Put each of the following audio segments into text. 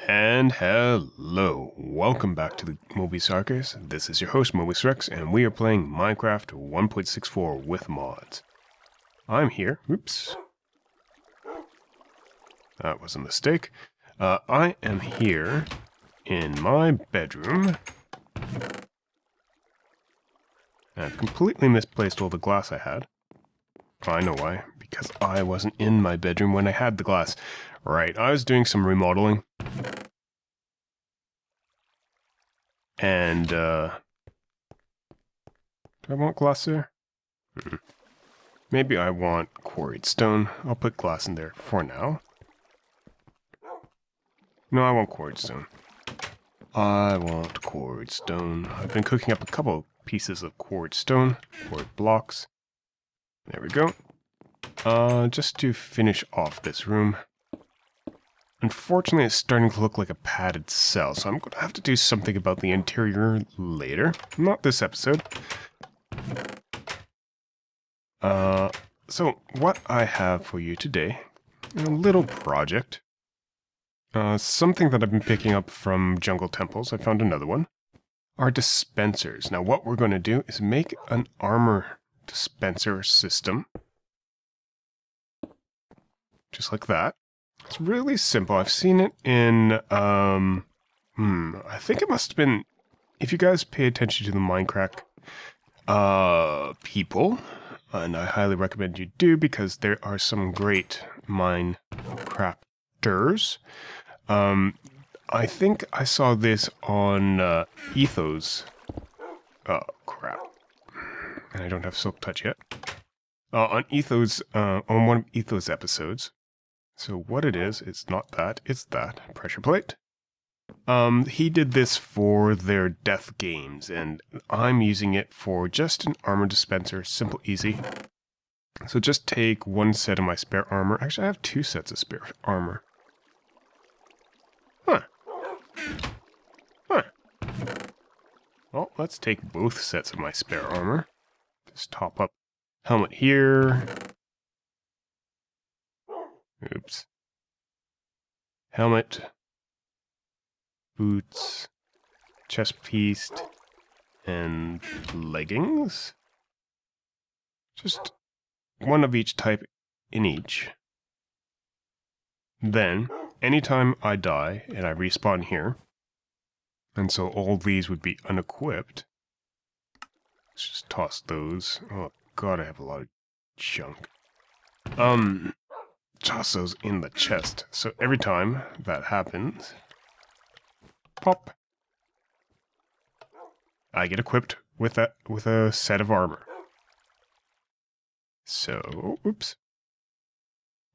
And hello, welcome back to the Mobius Arcus. This is your host Mobius Rex, and we are playing Minecraft 1.64 with mods. I'm here, oops, that was a mistake. I am here in my bedroom. I've completely misplaced all the glass I had. I know why, because I wasn't in my bedroom when I had the glass. Right, I was doing some remodeling. And, do I want glass there? Maybe I want quarried stone. I'll put glass in there for now. No, I want quarried stone. I've been cooking up a couple pieces of quarried stone, quarried blocks. There we go. Just to finish off this room. Unfortunately, it's starting to look like a padded cell, so I'm going to have to do something about the interior later. Not this episode. So what I have for you today, a little project. Something that I've been picking up from jungle temples. I found another one. Are dispensers. Now what we're going to do is make an armor dispenser system. Just like that. It's really simple. I've seen it in, I think it must have been, if you guys pay attention to the Minecraft, people, and I highly recommend you do because there are some great Minecrafters. I think I saw this on, Ethos. Oh, crap. And I don't have Silk Touch yet. On Ethos, on one of Ethos episodes. So what it is, it's not that, it's that. Pressure plate. He did this for their death games, and I'm using it for just an armor dispenser, simple, easy. So just take one set of my spare armor. Actually, I have two sets of spare armor. Huh. Well, let's take both sets of my spare armor. Just top up helmet here. Oops. Helmet, boots, chest piece, and leggings. Just one of each type in each. Then, anytime I die and I respawn here, and so all these would be unequipped, let's just toss those. Oh god, I have a lot of junk. Toss those in the chest. So every time that happens, pop, I get equipped with a set of armor. So, oops.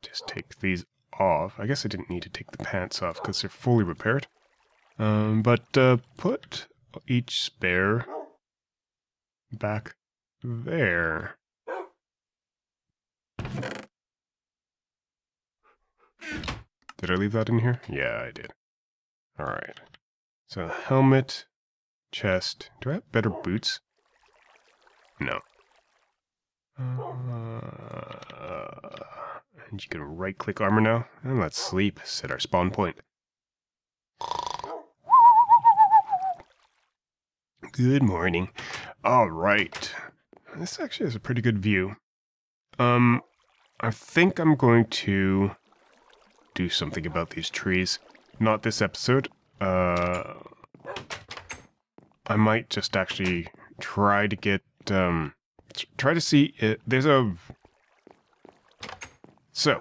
Just take these off. I guess I didn't need to take the pants off because they're fully repaired. But put each spare back there. Did I leave that in here? Yeah, I did. Alright. So, helmet, chest. Do I have better boots? No. And you can right-click armor now. And let's sleep. Set our spawn point. Good morning. Alright. This actually has a pretty good view. I think I'm going to do something about these trees. Not this episode. I might just actually try to get, try to see it. There's a... So,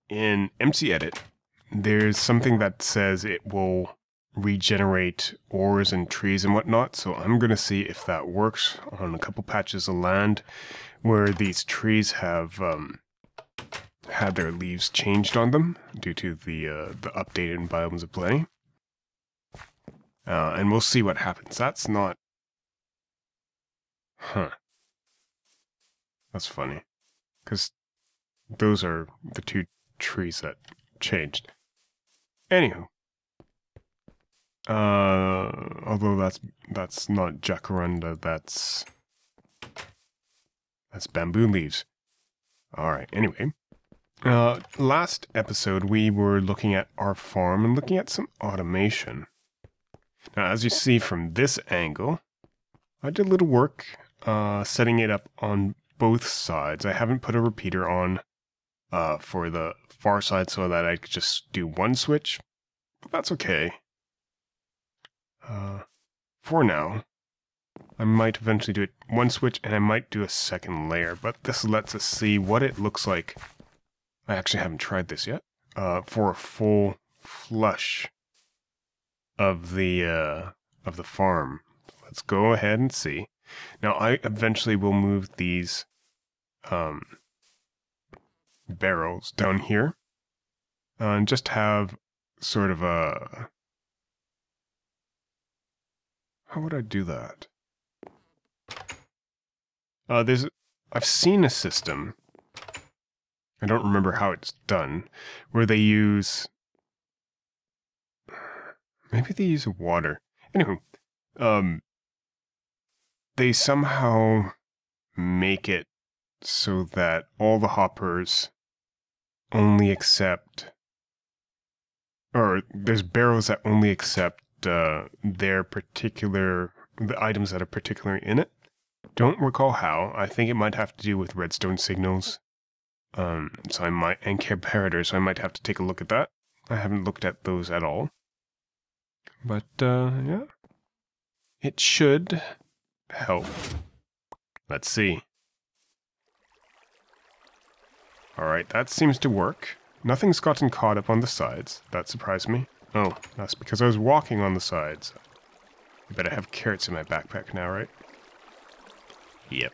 in MC Edit, there's something that says it will regenerate ores and trees and whatnot, so I'm going to see if that works on a couple patches of land where these trees have, had their leaves changed on them due to the updated biomes of play. And we'll see what happens. That's not... Huh. That's funny. Because those are the two trees that changed. Anywho. Although that's not jacaranda, that's bamboo leaves. Alright, anyway. Last episode we were looking at our farm and looking at some automation. Now, as you see from this angle, I did a little work setting it up on both sides. I haven't put a repeater on for the far side so that I could just do one switch, but that's okay. For now, I might eventually do it one switch and I might do a second layer, but this lets us see what it looks like. I actually haven't tried this yet, for a full flush of the farm. Let's go ahead and see. Now, I eventually will move these barrels down here and just have sort of a... How would I do that? I've seen a system, I don't remember how it's done, where they use... Maybe they use water. Anywho, they somehow make it so that all the hoppers only accept... Or there's barrels that only accept their particular... the items that are particularly in it. Don't recall how. I think it might have to do with redstone signals. And comparators, so I might have to take a look at that. I haven't looked at those at all. But, yeah. It should help. Let's see. Alright, that seems to work. Nothing's gotten caught up on the sides. That surprised me. Oh, that's because I was walking on the sides. I bet I have carrots in my backpack now, right? Yep.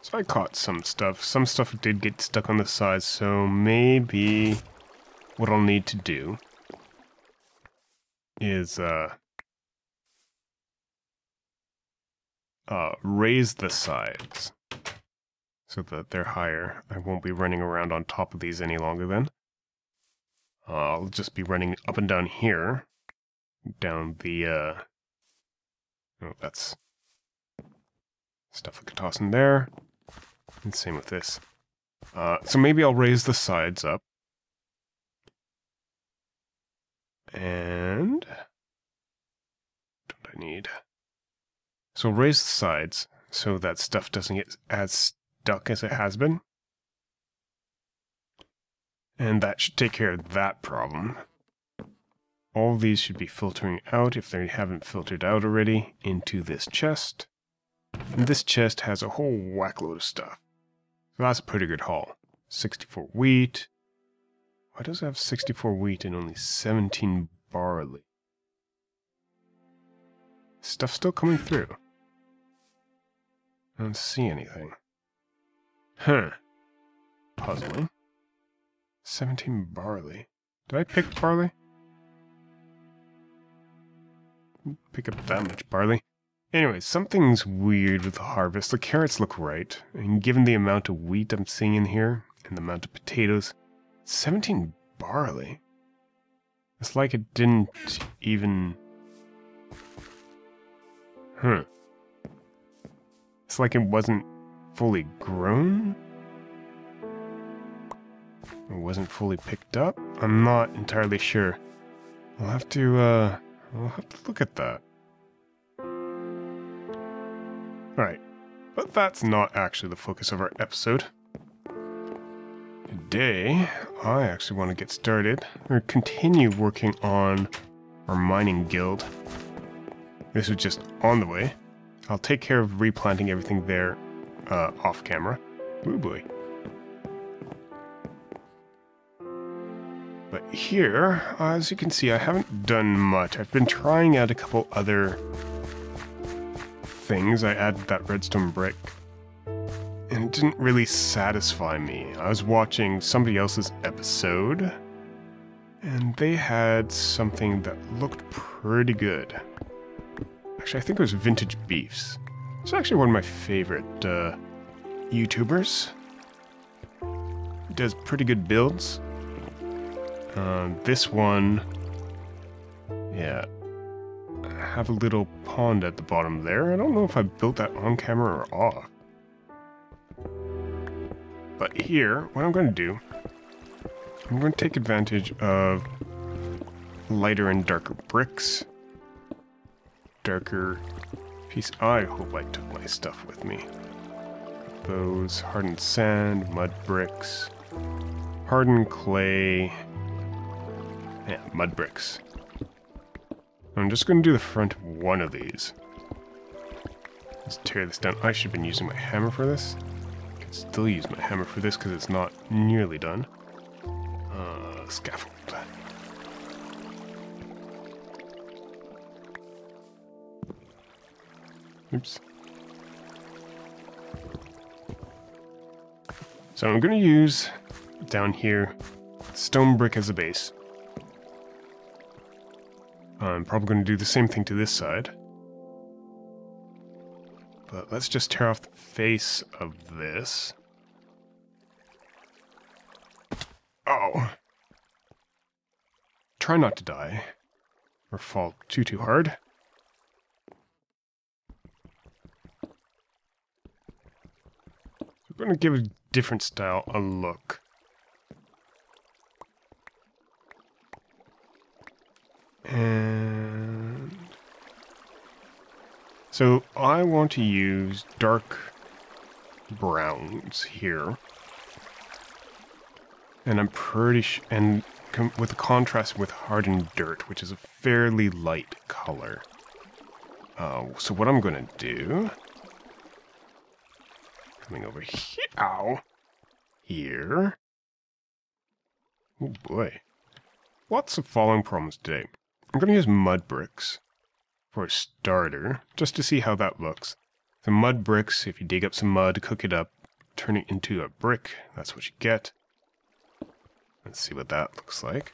So I caught some stuff. Some stuff did get stuck on the sides, so maybe what I'll need to do is raise the sides so that they're higher. I won't be running around on top of these any longer then. I'll just be running up and down here, down the, oh, that's stuff I could toss in there, and same with this. So maybe I'll raise the sides up. And what do I need? So raise the sides so that stuff doesn't get as stuck as it has been. And that should take care of that problem. All these should be filtering out, if they haven't filtered out already, into this chest. And this chest has a whole whackload of stuff. So that's a pretty good haul. 64 wheat. Why does it have 64 wheat and only 17 barley? Stuff still coming through. I don't see anything. Huh. Puzzling. 17 barley. Did I pick barley? Didn't pick up that much barley. Anyway, something's weird with the harvest. The carrots look right. And given the amount of wheat I'm seeing in here, and the amount of potatoes, 17 barley. It's like it didn't even... Huh. It's like it wasn't fully grown? It wasn't fully picked up? I'm not entirely sure. I'll have to look at that. Alright, but that's not actually the focus of our episode. Today, I actually want to get started, or continue working on our mining guild. This is just on the way. I'll take care of replanting everything there, off camera. Ooh boy. But here, as you can see, I haven't done much. I've been trying out a couple other things. I added that redstone brick, and it didn't really satisfy me. I was watching somebody else's episode, and they had something that looked pretty good. Actually, I think it was Vintage Beefs. It's actually one of my favorite YouTubers. He does pretty good builds. This one, yeah, I have a little pond at the bottom there. I don't know if I built that on camera or off. But here, what I'm going to do I'm going to take advantage of lighter and darker bricks. Darker piece. I hope I took my stuff with me. Those hardened sand, mud bricks, hardened clay. Yeah, mud bricks. I'm just going to do the front of one of these. Let's tear this down. I should have been using my hammer for this. I can still use my hammer for this because it's not nearly done. Scaffold. Oops. So I'm going to use, down here, stone brick as a base. I'm probably going to do the same thing to this side. But let's just tear off the face of this. Oh. Try not to die. Or fall too hard. We're going to give a different style a look. And so I want to use dark browns here. And I'm pretty sure, and with a contrast with hardened dirt, which is a fairly light color. So what I'm going to do, coming over here, ow, here. Oh boy. Lots of falling problems today. I'm going to use mud bricks for a starter, just to see how that looks. The mud bricks, if you dig up some mud, cook it up, turn it into a brick, that's what you get. Let's see what that looks like.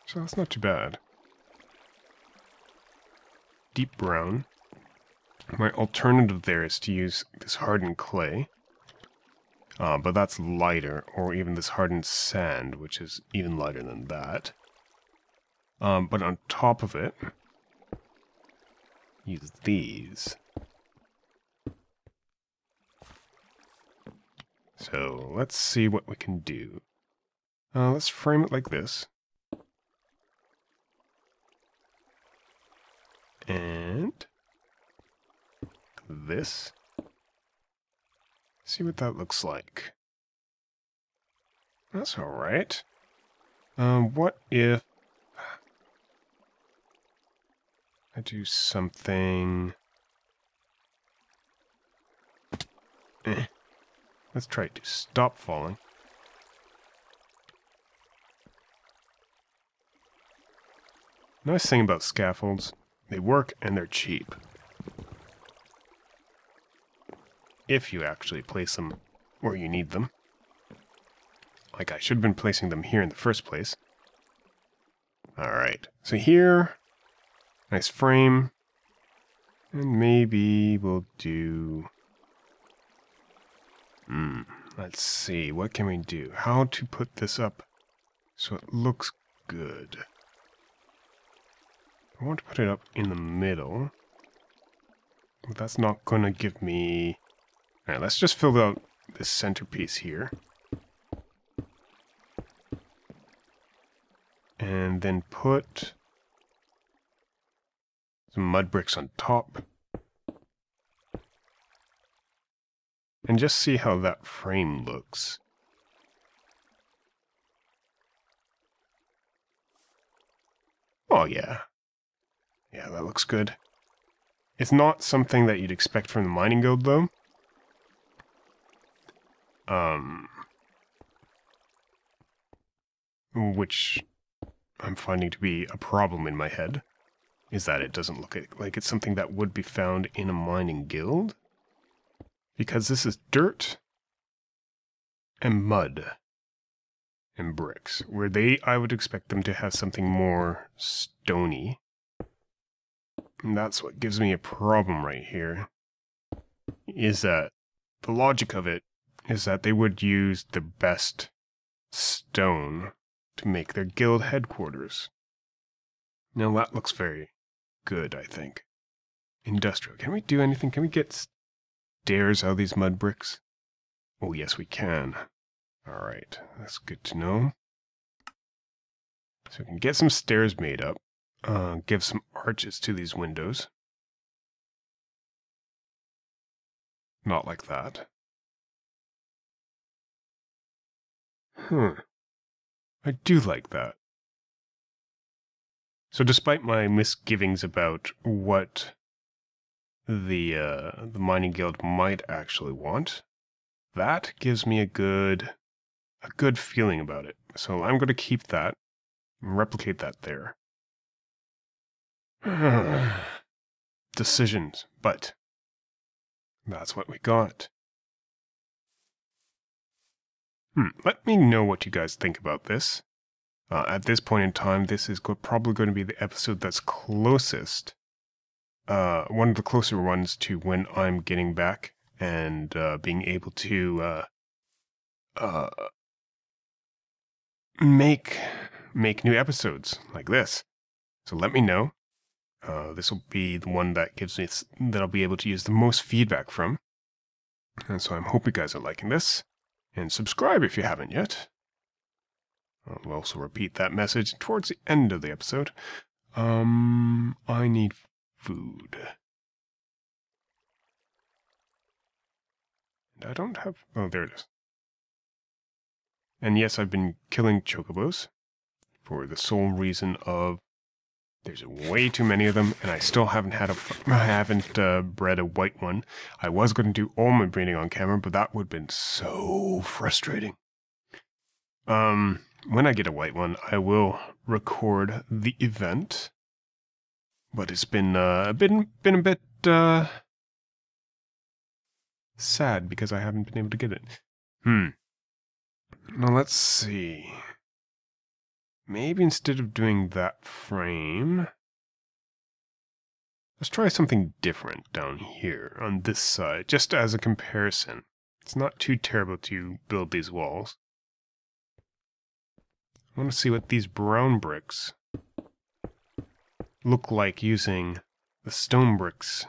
So that's not too bad. Deep brown. My alternative there is to use this hardened clay. But that's lighter, or even this hardened sand, which is even lighter than that. But on top of it, use these. So let's see what we can do. Let's frame it like this. And this. See what that looks like. That's alright. What if I do something... Let's try to stop falling. Nice thing about scaffolds, they work and they're cheap. If you actually place them where you need them. Like I should have been placing them here in the first place. Alright, so here, nice frame. And maybe we'll do... let's see, what can we do? How to put this up so it looks good. I want to put it up in the middle. But that's not going to give me... Alright, let's just fill out this centerpiece here. And then put some mud bricks on top. And just see how that frame looks. Oh yeah. Yeah, that looks good. It's not something that you'd expect from the mining guild though. Which I'm finding to be a problem in my head. Is that it doesn't look like it's something that would be found in a mining guild. Because this is dirt and mud and bricks, where I would expect them to have something more stony. And that's what gives me a problem right here, is that the logic of it is that they would use the best stone to make their guild headquarters. Now that looks very good, I think. Industrial. Can we do anything? Can we get stairs out of these mud bricks? Oh yes, we can. Alright, that's good to know. So we can get some stairs made up. Give some arches to these windows. Not like that. I do like that. So despite my misgivings about what the mining guild might actually want, that gives me a good feeling about it. So I'm going to keep that and replicate that there. Decisions, but that's what we got. Let me know what you guys think about this. At this point in time, this is probably going to be the episode that's closest, one of the closer ones to when I'm getting back and being able to make new episodes like this. So let me know. This will be the one that that I'll be able to use the most feedback from. And so I hope you guys are liking this. And subscribe if you haven't yet. I'll also repeat that message towards the end of the episode. I need food. And I don't have... Oh, there it is. And yes, I've been killing chocobos for the sole reason of there's way too many of them, and I still haven't bred a white one. I was going to do all my breeding on camera, but that would have been so frustrating. When I get a white one, I will record the event, but it's been a bit sad because I haven't been able to get it. Now let's see. Maybe instead of doing that frame, let's try something different down here on this side, just as a comparison. It's not too terrible to build these walls. I want to see what these brown bricks look like using the stone bricks,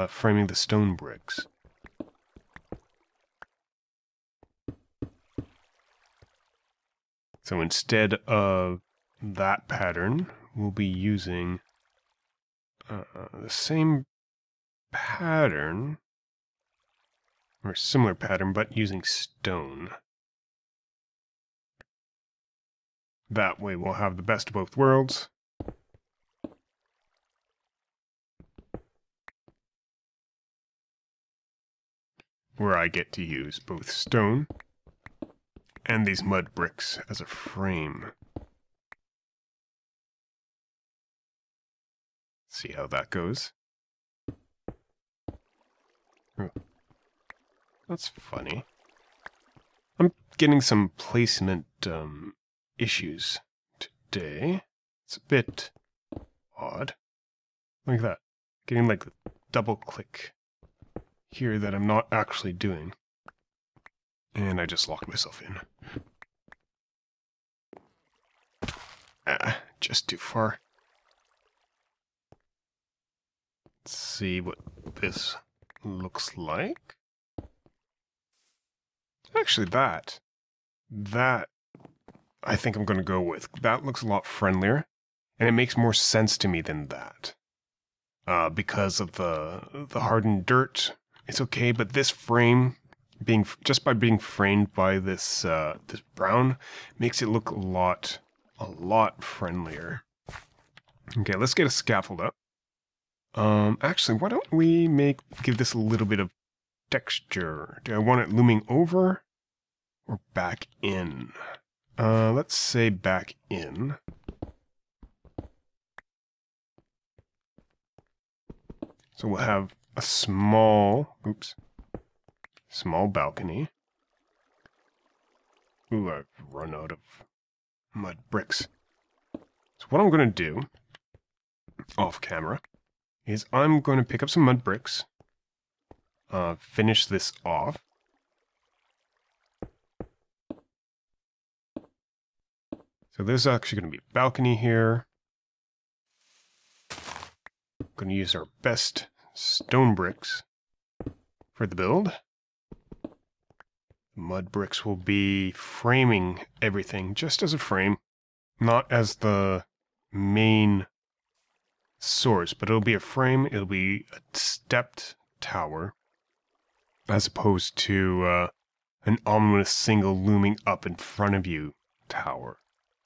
framing the stone bricks. So instead of that pattern, we'll be using the same pattern, or similar pattern, but using stone. That way we'll have the best of both worlds. Where I get to use both stone and these mud bricks as a frame. See how that goes. Oh, that's funny. I'm getting some placement issues today. It's a bit odd. Look at that. Getting like the double click here that I'm not actually doing. And I just locked myself in. Just too far. Let's see what this looks like. Actually, that I think I'm going to go with. That looks a lot friendlier, and it makes more sense to me than that. Because of the hardened dirt, it's okay, but this frame, just by being framed by this this brown, makes it look a lot friendlier. Okay, let's get a scaffold up. Actually, why don't we give this a little bit of texture? Do I want it looming over or back in? Let's say back in. So we'll have a small balcony. Ooh, I've run out of mud bricks. So what I'm going to do, off camera, is I'm going to pick up some mud bricks, finish this off. So there's actually going to be a balcony here. I'm going to use our best stone bricks for the build. Mud bricks will be framing everything just as a frame, not as the main source, but it'll be a frame. It'll be a stepped tower as opposed to an ominous single looming up in front of you tower.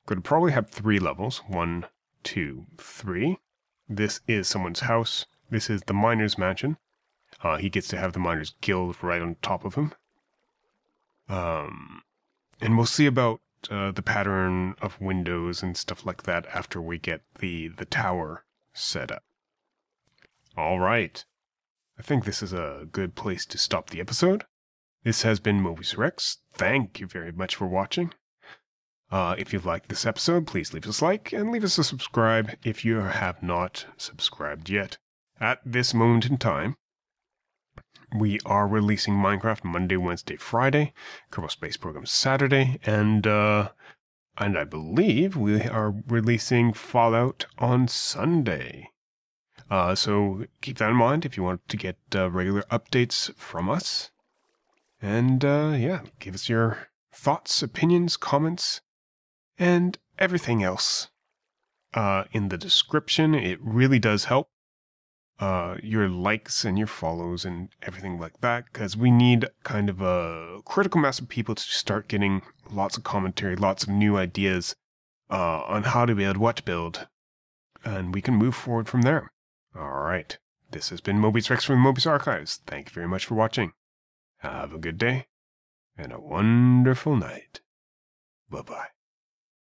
Could probably have 3 levels. 1, 2, 3. This is someone's house. This is the miner's mansion. He gets to have the miners' guild right on top of him. And we'll see about the pattern of windows and stuff like that after we get the tower set up. All right. I think this is a good place to stop the episode. This has been Mobius Rex. Thank you very much for watching. If you liked this episode, please leave us a like and leave us a subscribe if you have not subscribed yet. At this moment in time, we are releasing Minecraft Monday, Wednesday, Friday, Kerbal Space Program Saturday, and I believe we are releasing Fallout on Sunday. So keep that in mind if you want to get regular updates from us. And yeah, give us your thoughts, opinions, comments, and everything else in the description. It really does help. Your likes and your follows and everything like that, because we need kind of a critical mass of people to start getting lots of commentary, lots of new ideas on how to build, what to build, and we can move forward from there. Alright, this has been Mobius Rex from the Mobius Archives. Thank you very much for watching. Have a good day, and a wonderful night. Bye-bye.